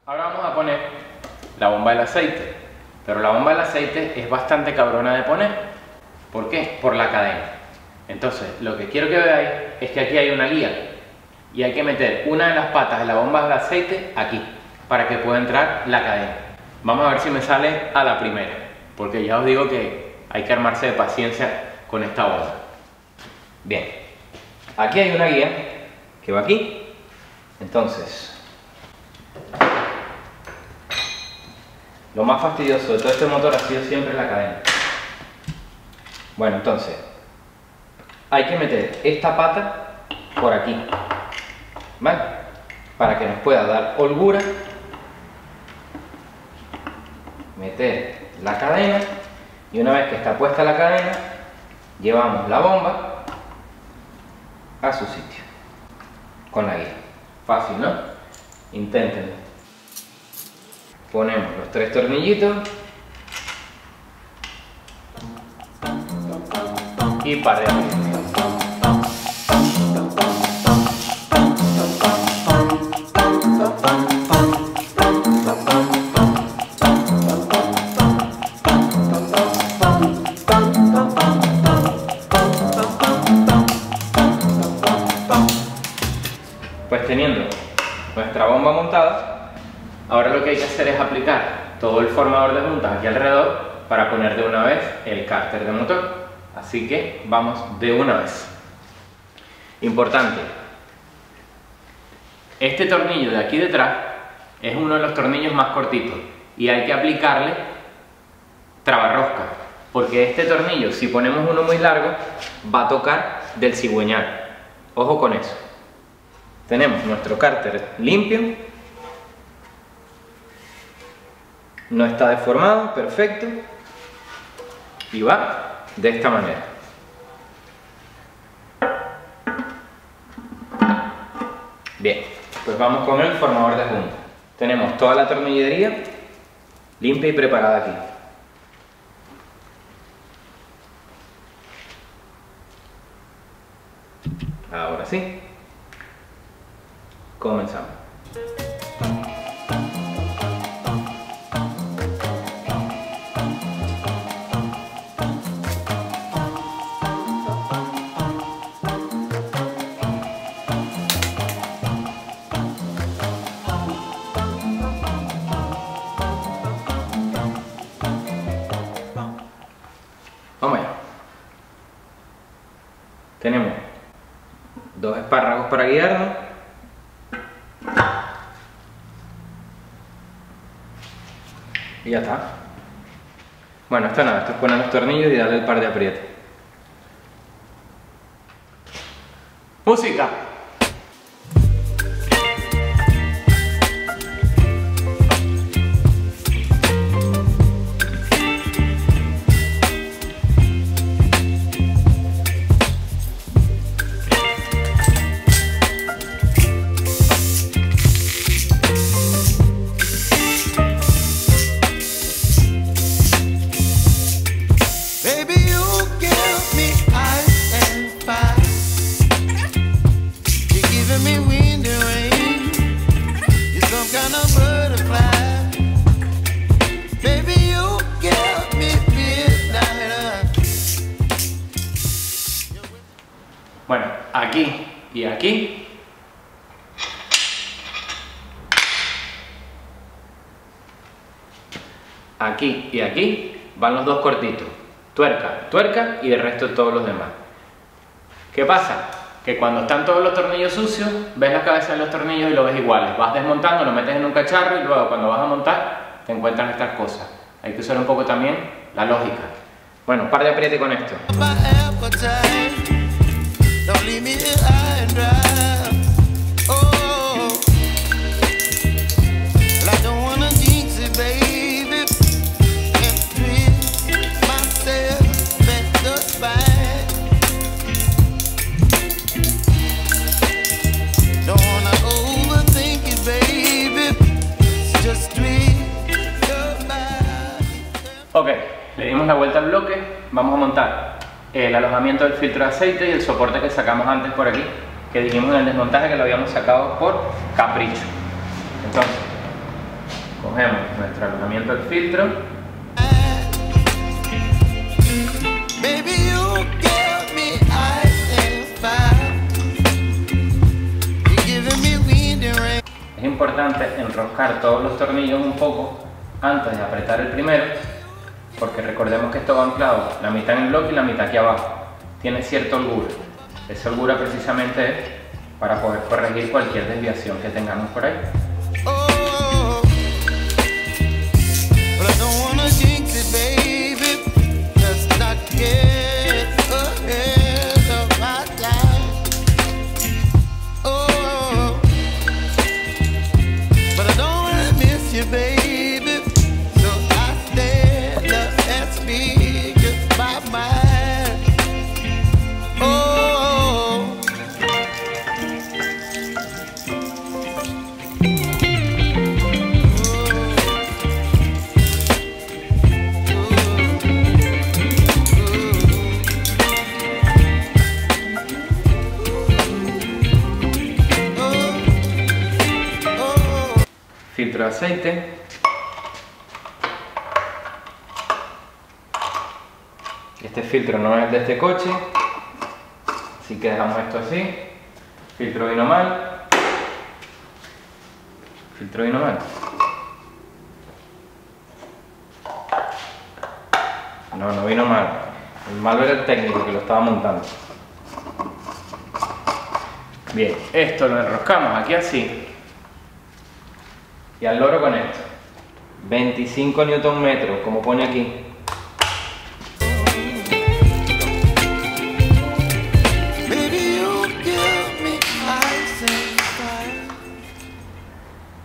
Ahora vamos a poner la bomba del aceite, pero la bomba del aceite es bastante cabrona de poner. ¿Por qué? Por la cadena. Entonces, lo que quiero que veáis es que aquí hay una guía y hay que meter una de las patas de la bomba del aceite aquí para que pueda entrar la cadena. Vamos a ver si me sale a la primera, porque ya os digo que hay que armarse de paciencia con esta bomba. Bien, aquí hay una guía que va aquí. Entonces, lo más fastidioso de todo este motor ha sido siempre la cadena. Bueno, entonces, hay que meter esta pata por aquí, ¿vale? Para que nos pueda dar holgura, meter la cadena y una vez que está puesta la cadena, llevamos la bomba a su sitio con la guía. Fácil, ¿no? Inténtenlo. Ponemos los 3 tornillitos y par de aprietes. Pues teniendo nuestra bomba montada, ahora lo que hay que hacer es aplicar todo el formador de juntas aquí alrededor para poner de una vez el cárter de motor. Así que vamos de una vez. Importante, este tornillo de aquí detrás es uno de los tornillos más cortitos y hay que aplicarle trabarrosca, porque este tornillo, si ponemos uno muy largo, va a tocar del cigüeñal. Ojo con eso. Tenemos nuestro cárter limpio, no está deformado, perfecto, y va de esta manera. Bien, pues vamos con el formador de junta. Tenemos toda la tornillería limpia y preparada aquí. Ahora sí, comenzamos. Vamos allá. Tenemos 2 espárragos para guiarnos. Y ya está. Bueno, esto nada, esto es poner los tornillos y darle el par de aprietes. ¡Música! Bueno, aquí y aquí aquí y aquí van los 2 cortitos, tuerca, tuerca y el resto de todos los demás. ¿Qué pasa? Que cuando están todos los tornillos sucios, ves la cabeza de los tornillos y lo ves iguales, vas desmontando, lo metes en un cacharro y luego cuando vas a montar te encuentras estas cosas. Hay que usar un poco también la lógica. Bueno, par de apriete con esto. Don't leave me here high and dry. Oh, well, I don't wanna jinx it, baby, and twist myself at the spine. Don't wanna overthink it, baby, just twist your body. Ok, le dimos la vuelta al bloque, vamos a montar el alojamiento del filtro de aceite y el soporte que sacamos antes por aquí, que dijimos en el desmontaje que lo habíamos sacado por capricho. Entonces, cogemos nuestro alojamiento del filtro. Es importante enroscar todos los tornillos un poco antes de apretar el primero, porque recordemos que esto va anclado la mitad en el bloque y la mitad aquí abajo. Tiene cierta holgura. Esa holgura precisamente es para poder corregir cualquier desviación que tengamos por ahí. Filtro de aceite. Este filtro no es el de este coche, así que dejamos esto así. Filtro vino mal. Filtro vino mal. No vino mal. El malo era el técnico que lo estaba montando. Bien, esto lo enroscamos aquí así. Y al loro con esto. 25 Nm, como pone aquí.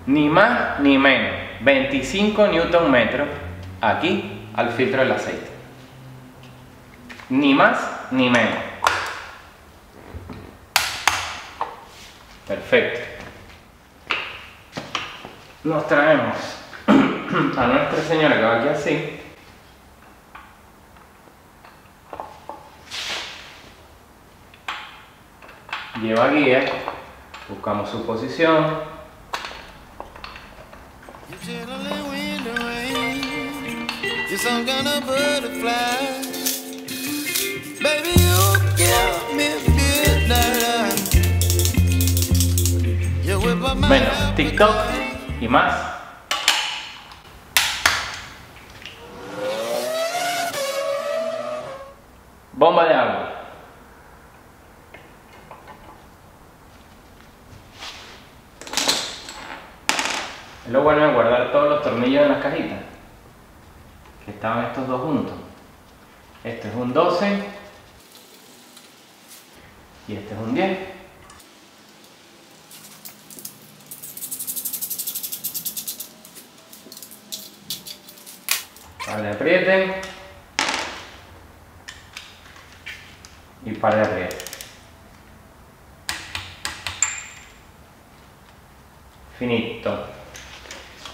Ni más ni menos. 25 Nm aquí al filtro del aceite. Ni más ni menos. Perfecto. Nos traemos a Nuestra Señora que va aquí así. Lleva guía. Buscamos su posición. Menos TikTok y más. Bomba de agua. Es lo bueno de guardar todos los tornillos en las cajitas, que estaban estos dos juntos. Este es un 12 y este es un 10. Par de apriete y par de apriete. Finito.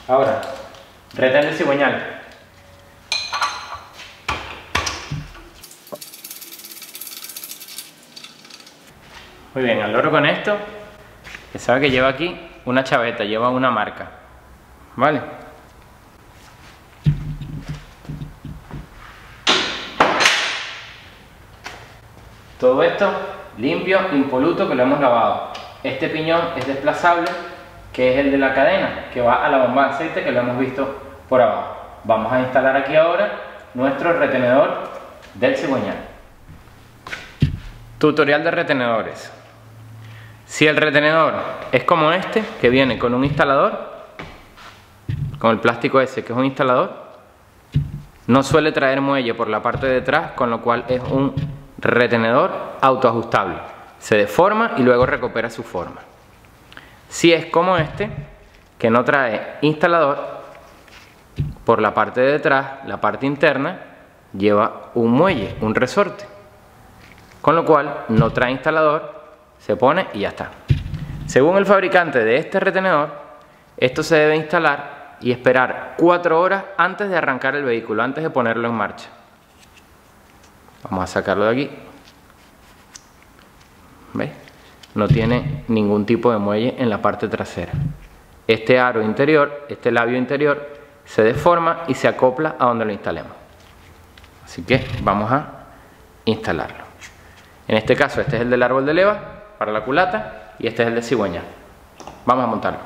Ahora, retén de cigüeñal. Muy bien, al loro con esto, que sabe que lleva aquí una chaveta, lleva una marca, ¿vale? Todo esto limpio, impoluto, que lo hemos lavado. Este piñón es desplazable, que es el de la cadena, que va a la bomba de aceite, que lo hemos visto por abajo. Vamos a instalar aquí ahora nuestro retenedor del cigüeñal. Tutorial de retenedores. Si el retenedor es como este, que viene con un instalador, con el plástico ese que es un instalador, no suele traer muelle por la parte de atrás, con lo cual es un retenedor autoajustable. Se deforma y luego recupera su forma. Si es como este, que no trae instalador, por la parte de detrás, la parte interna, lleva un muelle, un resorte. Con lo cual no trae instalador, se pone y ya está. Según el fabricante de este retenedor, esto se debe instalar y esperar 4 horas antes de arrancar el vehículo, antes de ponerlo en marcha. Vamos a sacarlo de aquí. ¿Veis? No tiene ningún tipo de muelle en la parte trasera. Este aro interior, este labio interior, se deforma y se acopla a donde lo instalemos. Así que vamos a instalarlo. En este caso este es el del árbol de leva para la culata y este es el de cigüeñal. Vamos a montarlo.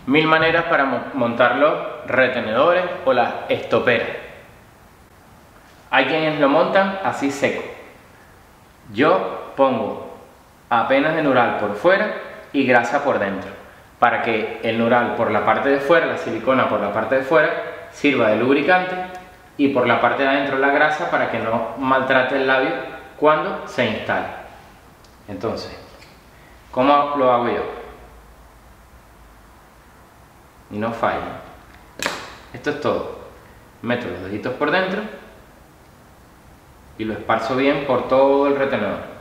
1000 maneras para montar los retenedores o las estoperas. Hay quienes lo montan así seco. Yo pongo apenas de nural por fuera y grasa por dentro, para que el nural por la parte de fuera, la silicona por la parte de fuera, sirva de lubricante, y por la parte de adentro la grasa para que no maltrate el labio cuando se instale. Entonces, ¿cómo lo hago yo? Y no falla. Esto es todo. Meto los deditos por dentro y lo esparzo bien por todo el retenedor.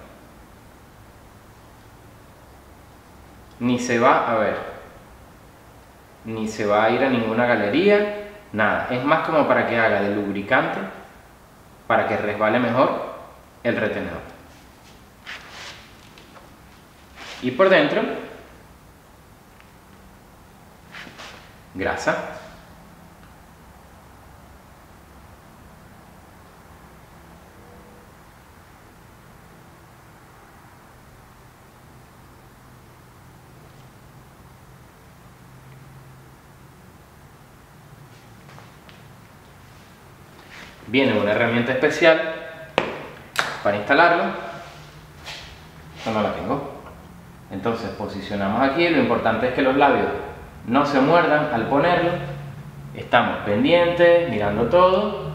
Ni se va a ver, ni se va a ir a ninguna galería, nada. Es más como para que haga de lubricante, para que resbale mejor el retenedor. Y por dentro, grasa. Viene una herramienta especial para instalarlo. Yo no la tengo. Entonces posicionamos aquí. Lo importante es que los labios no se muerdan al ponerlo. Estamos pendientes, mirando todo.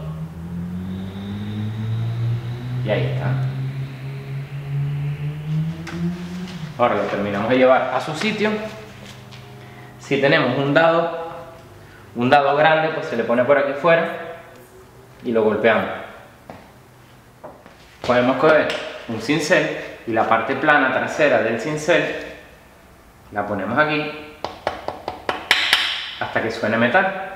Y ahí está. Ahora lo terminamos de llevar a su sitio. Si tenemos un dado grande, pues se le pone por aquí fuera y lo golpeamos. Podemos coger un cincel y la parte plana trasera del cincel la ponemos aquí hasta que suene metal.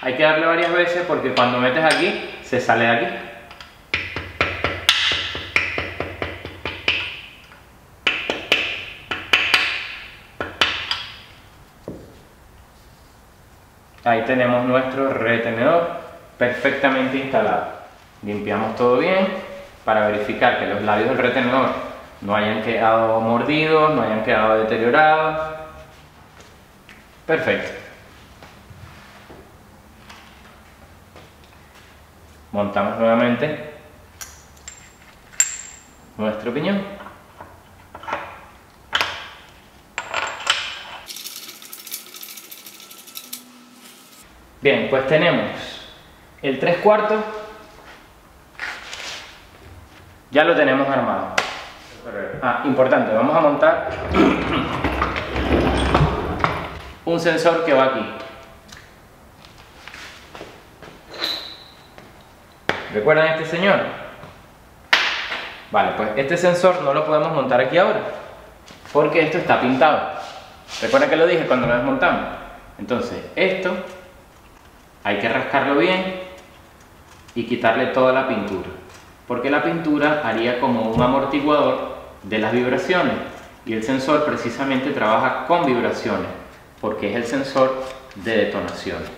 Hay que darle varias veces porque cuando metes aquí, se sale de aquí. Ahí tenemos nuestro retenedor perfectamente instalado. Limpiamos todo bien para verificar que los labios del retenedor no hayan quedado mordidos, no hayan quedado deteriorados. Perfecto. Montamos nuevamente nuestro piñón. Bien, pues tenemos el 3/4, ya lo tenemos armado. Importante, vamos a montar un sensor que va aquí. ¿Recuerdan este señor? Vale, pues este sensor no lo podemos montar aquí ahora, porque esto está pintado. ¿Recuerdan que lo dije cuando lo desmontamos? Entonces, esto hay que rascarlo bien y quitarle toda la pintura, porque la pintura haría como un amortiguador de las vibraciones, y el sensor precisamente trabaja con vibraciones, porque es el sensor de detonaciones.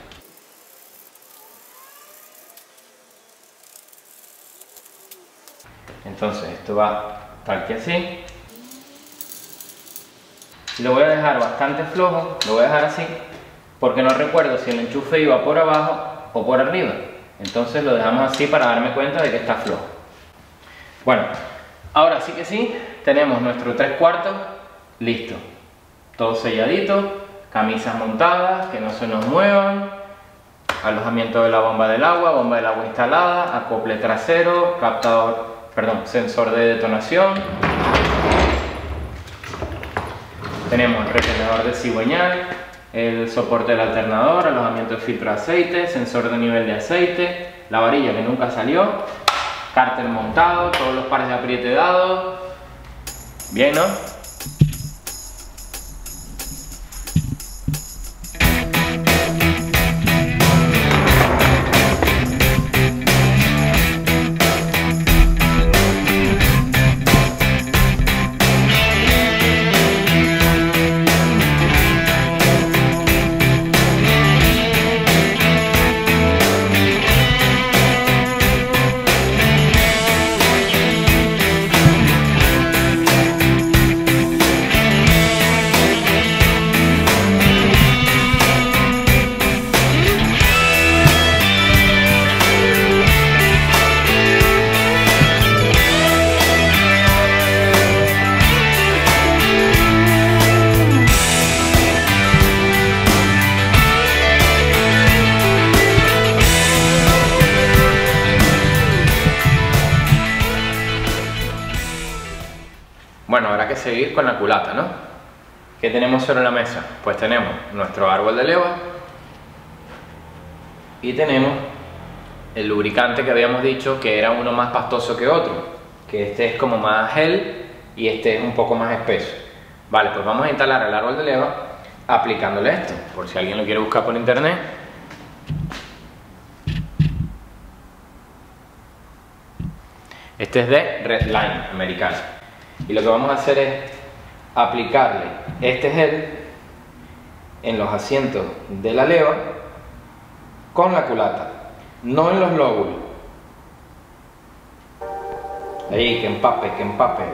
Entonces esto va tal que así. Lo voy a dejar bastante flojo, lo voy a dejar así, porque no recuerdo si el enchufe iba por abajo o por arriba. Entonces lo dejamos así para darme cuenta de que está flojo. Bueno, ahora sí que sí, tenemos nuestro 3/4 listo. Todo selladito, camisas montadas, que no se nos muevan, alojamiento de la bomba del agua instalada, acople trasero, sensor de detonación. Tenemos el retenedor de cigüeñal, el soporte del alternador, alojamiento de filtro de aceite, sensor de nivel de aceite, la varilla que nunca salió, cárter montado, todos los pares de apriete dados. Bien, ¿no? que seguir con la culata, ¿no? ¿Qué tenemos sobre la mesa? Pues tenemos nuestro árbol de leva y tenemos el lubricante que habíamos dicho que era uno más pastoso que otro, que este es como más gel y este es un poco más espeso. Vale, pues vamos a instalar el árbol de leva aplicándole esto, por si alguien lo quiere buscar por internet. Este es de Redline americano y lo que vamos a hacer es aplicarle este gel en los asientos de la leva con la culata, no en los lóbulos. Ahí, que empape, que empape.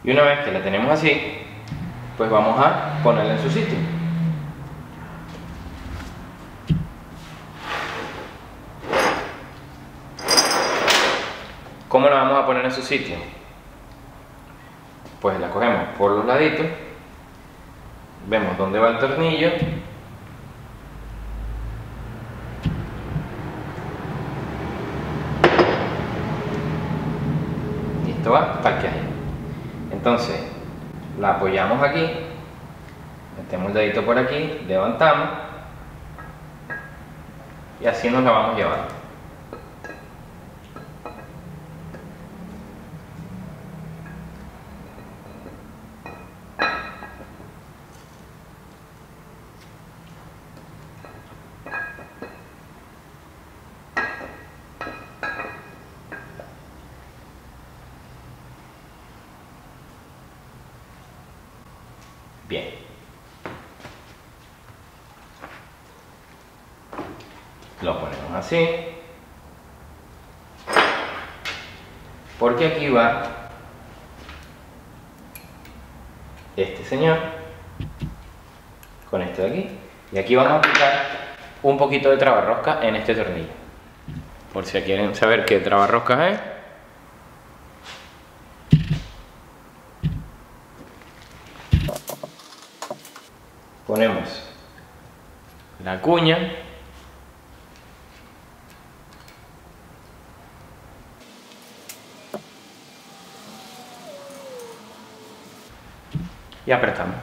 Y una vez que la tenemos así, pues vamos a ponerla en su sitio. ¿Cómo la vamos a poner en su sitio? Pues la cogemos por los laditos, vemos dónde va el tornillo y esto va hasta aquí. Entonces la apoyamos aquí, metemos el dedito por aquí, levantamos y así nos la vamos llevando. Bien. Lo ponemos así. Porque aquí va este señor con esto de aquí. Y aquí vamos a aplicar un poquito de trabarrosca en este tornillo. Por si quieren saber qué trabarrosca es. Ponemos la cuña y apretamos.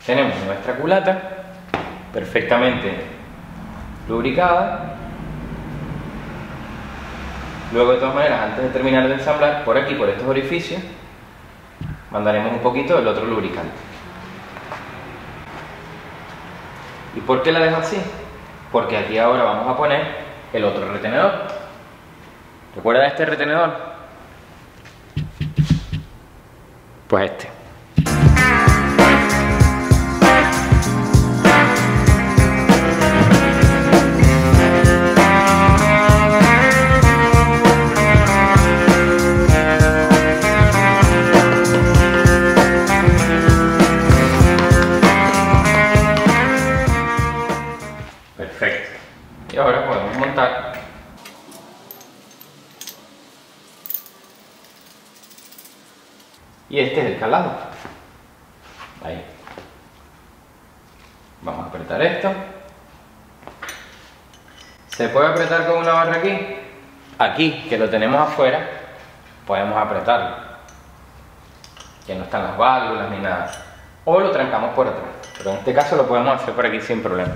Tenemos nuestra culata perfectamente lubricada. Luego, de todas maneras, antes de terminar de ensamblar, por aquí, por estos orificios, mandaremos un poquito del otro lubricante. ¿Y por qué la dejo así? Porque aquí ahora vamos a poner el otro retenedor. ¿Recuerda este retenedor? Pues este. Perfecto. Y ahora podemos montar y este es el calado. Ahí. Vamos a apretar esto. ¿Se puede apretar con una barra aquí? Aquí, que lo tenemos afuera, podemos apretarlo. Que no están las válvulas ni nada. O lo trancamos por atrás. Pero en este caso lo podemos hacer por aquí sin problema.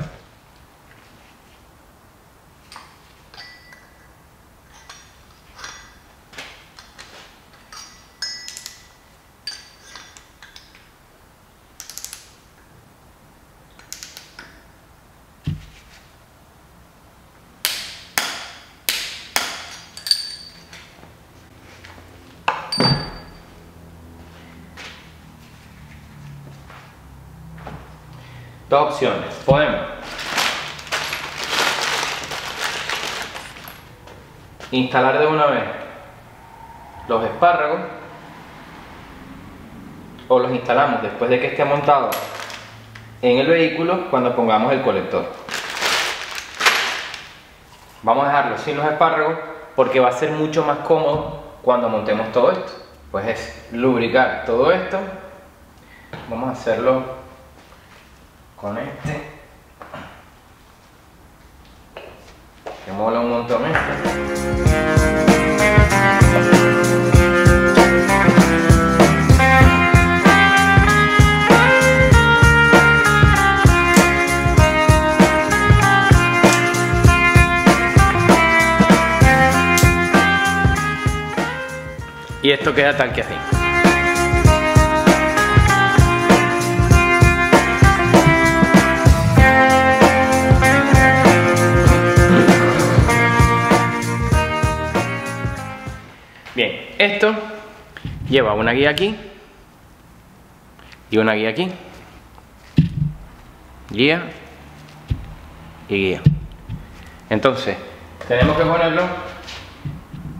Dos opciones. Podemos instalar de una vez los espárragos, o los instalamos después de que esté montado en el vehículo cuando pongamos el colector. Vamos a dejarlo sin los espárragos porque va a ser mucho más cómodo cuando montemos todo esto. Pues es lubricar todo esto. Vamos a hacerlo con este, que mola un montón y esto queda tal que así. Bien, esto lleva una guía aquí y una guía aquí. Guía y guía. Entonces, tenemos que ponerlo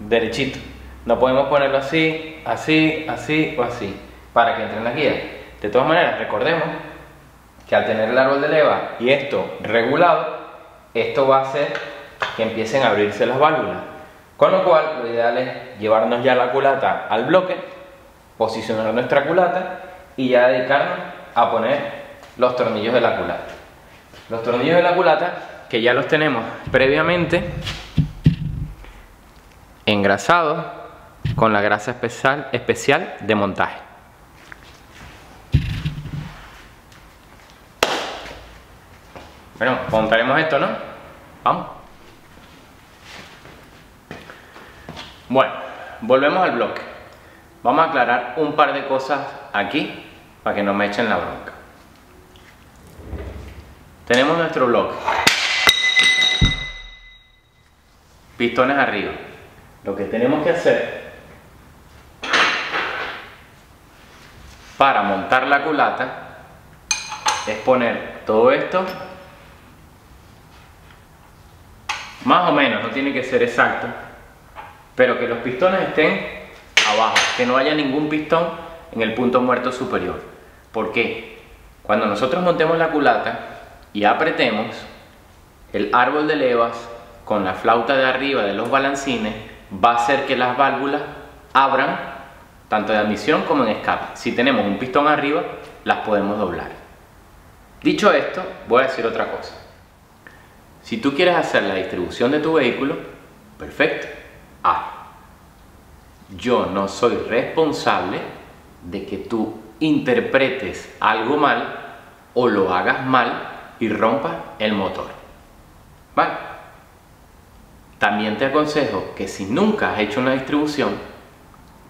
derechito. No podemos ponerlo así, así, así o así, para que entre en la guía. De todas maneras, recordemos que al tener el árbol de leva y esto regulado, esto va a hacer que empiecen a abrirse las válvulas. Con lo cual, lo ideal es llevarnos ya la culata al bloque, posicionar nuestra culata y ya dedicarnos a poner los tornillos de la culata. Los tornillos de la culata, que ya los tenemos previamente engrasados con la grasa especial de montaje. Bueno, montaremos esto, ¿no? Vamos. Bueno, volvemos al bloque. Vamos a aclarar un par de cosas aquí para que no me echen la bronca. Tenemos nuestro bloque. Pistones arriba. Lo que tenemos que hacer para montar la culata es poner todo esto más o menos, no tiene que ser exacto, pero que los pistones estén abajo, que no haya ningún pistón en el punto muerto superior. ¿Por qué? Cuando nosotros montemos la culata y apretemos, el árbol de levas con la flauta de arriba de los balancines va a hacer que las válvulas abran tanto de admisión como en escape. Si tenemos un pistón arriba, las podemos doblar. Dicho esto, voy a decir otra cosa. Si tú quieres hacer la distribución de tu vehículo, perfecto. Yo no soy responsable de que tú interpretes algo mal o lo hagas mal y rompas el motor. ¿Vale? También te aconsejo que si nunca has hecho una distribución,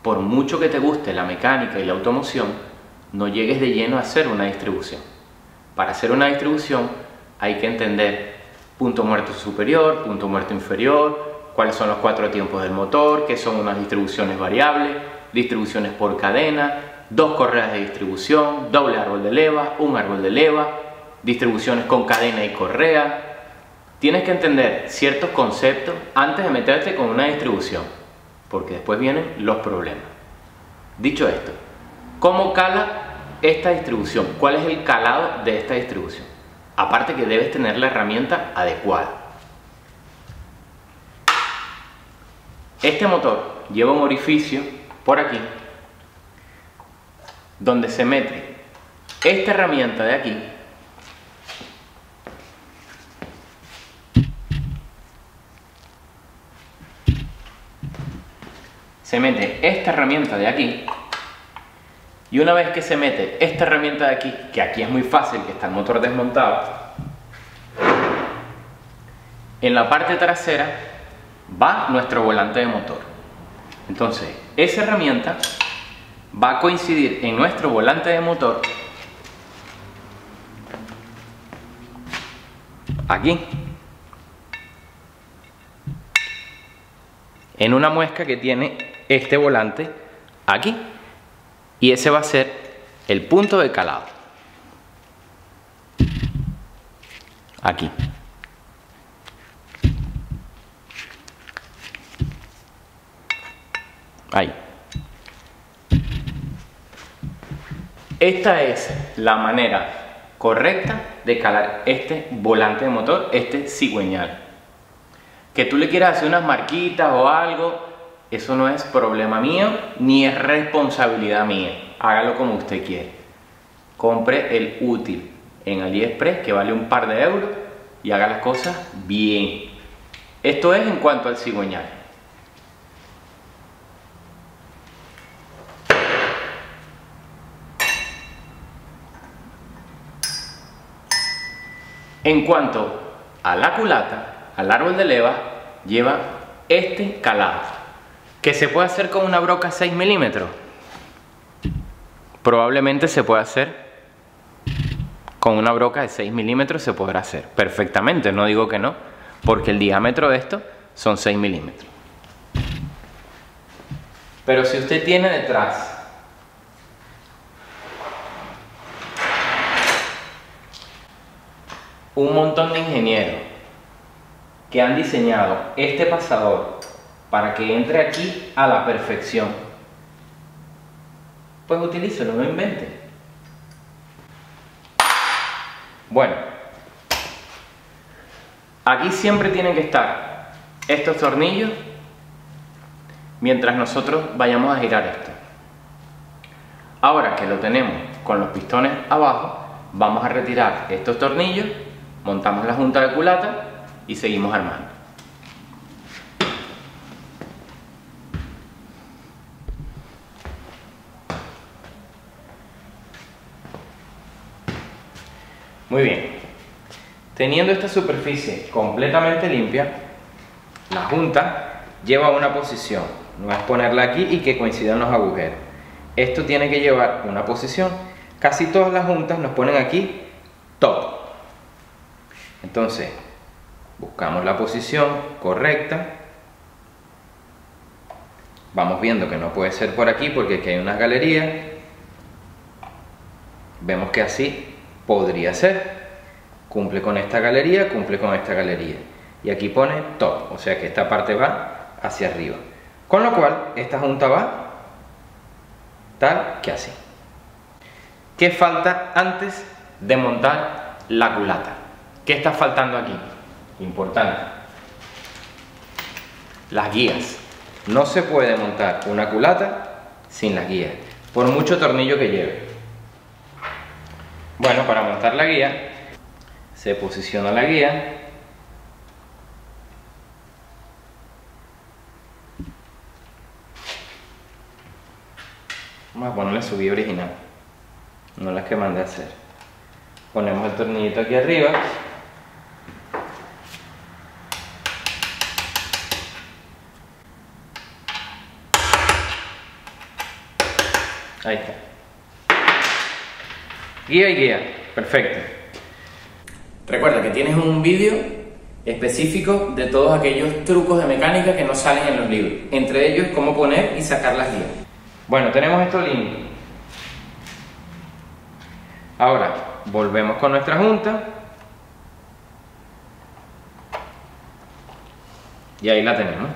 por mucho que te guste la mecánica y la automoción, no llegues de lleno a hacer una distribución. Para hacer una distribución hay que entender punto muerto superior, punto muerto inferior, cuáles son los 4 tiempos del motor, qué son unas distribuciones variables, distribuciones por cadena, 2 correas de distribución, doble árbol de leva, un árbol de leva, distribuciones con cadena y correa. Tienes que entender ciertos conceptos antes de meterte con una distribución, porque después vienen los problemas. Dicho esto, ¿cómo cala esta distribución? ¿Cuál es el calado de esta distribución? Aparte que debes tener la herramienta adecuada. Este motor lleva un orificio por aquí, donde se mete esta herramienta de aquí, se mete esta herramienta de aquí, y una vez que se mete esta herramienta de aquí, que aquí es muy fácil, que está el motor desmontado, en la parte trasera va nuestro volante de motor. Entonces, esa herramienta va a coincidir en nuestro volante de motor aquí, en una muesca que tiene este volante aquí, y ese va a ser el punto de calado aquí. Ahí. Esta es la manera correcta de calar este volante de motor, este cigüeñal. Que tú le quieras hacer unas marquitas o algo, eso no es problema mío ni es responsabilidad mía. Hágalo como usted quiere. Compre el útil en AliExpress que vale un par de euros y haga las cosas bien. Esto es en cuanto al cigüeñal. En cuanto a la culata, al árbol de leva, lleva este calado, que se puede hacer con una broca 6 milímetros. Probablemente se puede hacer con una broca de 6 milímetros, se podrá hacer perfectamente, no digo que no, porque el diámetro de esto son 6 milímetros. Pero si usted tiene detrás un montón de ingenieros que han diseñado este pasador para que entre aquí a la perfección, pues utilícelo, no invente. Bueno, aquí siempre tienen que estar estos tornillos mientras nosotros vayamos a girar esto. Ahora que lo tenemos con los pistones abajo, vamos a retirar estos tornillos, montamos la junta de culata y seguimos armando. Muy bien, teniendo esta superficie completamente limpia, la junta lleva una posición, no es ponerla aquí y que coincidan los agujeros. Esto tiene que llevar una posición. Casi todas las juntas nos ponen aquí top. Entonces, buscamos la posición correcta. Vamos viendo que no puede ser por aquí porque aquí hay unas galerías. Vemos que así podría ser. Cumple con esta galería, cumple con esta galería. Y aquí pone top, o sea que esta parte va hacia arriba. Con lo cual, esta junta va tal que así. ¿Qué falta antes de montar la culata? ¿Qué está faltando aquí? Importante. Las guías. No se puede montar una culata sin las guías, por mucho tornillo que lleve. Bueno, para montar la guía, se posiciona la guía. Vamos a ponerle su guía original, no las que mandé a hacer. Ponemos el tornillito aquí arriba. Ahí está. Guía y guía. Perfecto. Recuerda que tienes un vídeo específico de todos aquellos trucos de mecánica que no salen en los libros. Entre ellos, cómo poner y sacar las guías. Bueno, tenemos esto limpio. Ahora, volvemos con nuestra junta. Y ahí la tenemos.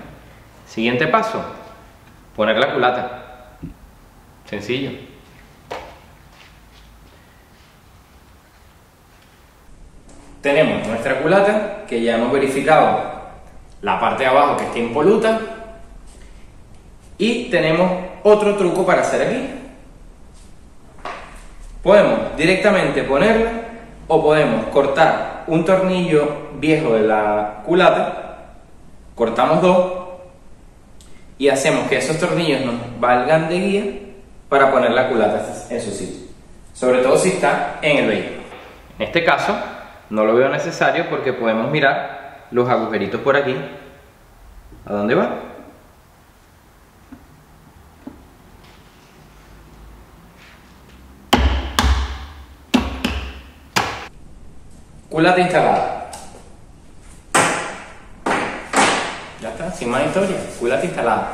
Siguiente paso, poner la culata. Sencillo. Tenemos nuestra culata, que ya hemos verificado la parte de abajo que esté impoluta. Y tenemos otro truco para hacer aquí. Podemos directamente ponerla o podemos cortar un tornillo viejo de la culata, cortamos dos y hacemos que esos tornillos nos valgan de guía para poner la culata en su sitio, sobre todo si está en el vehículo. En este caso no lo veo necesario porque podemos mirar los agujeritos por aquí. ¿A dónde va? Culata instalada. Ya está, sin más historia. Culata instalada.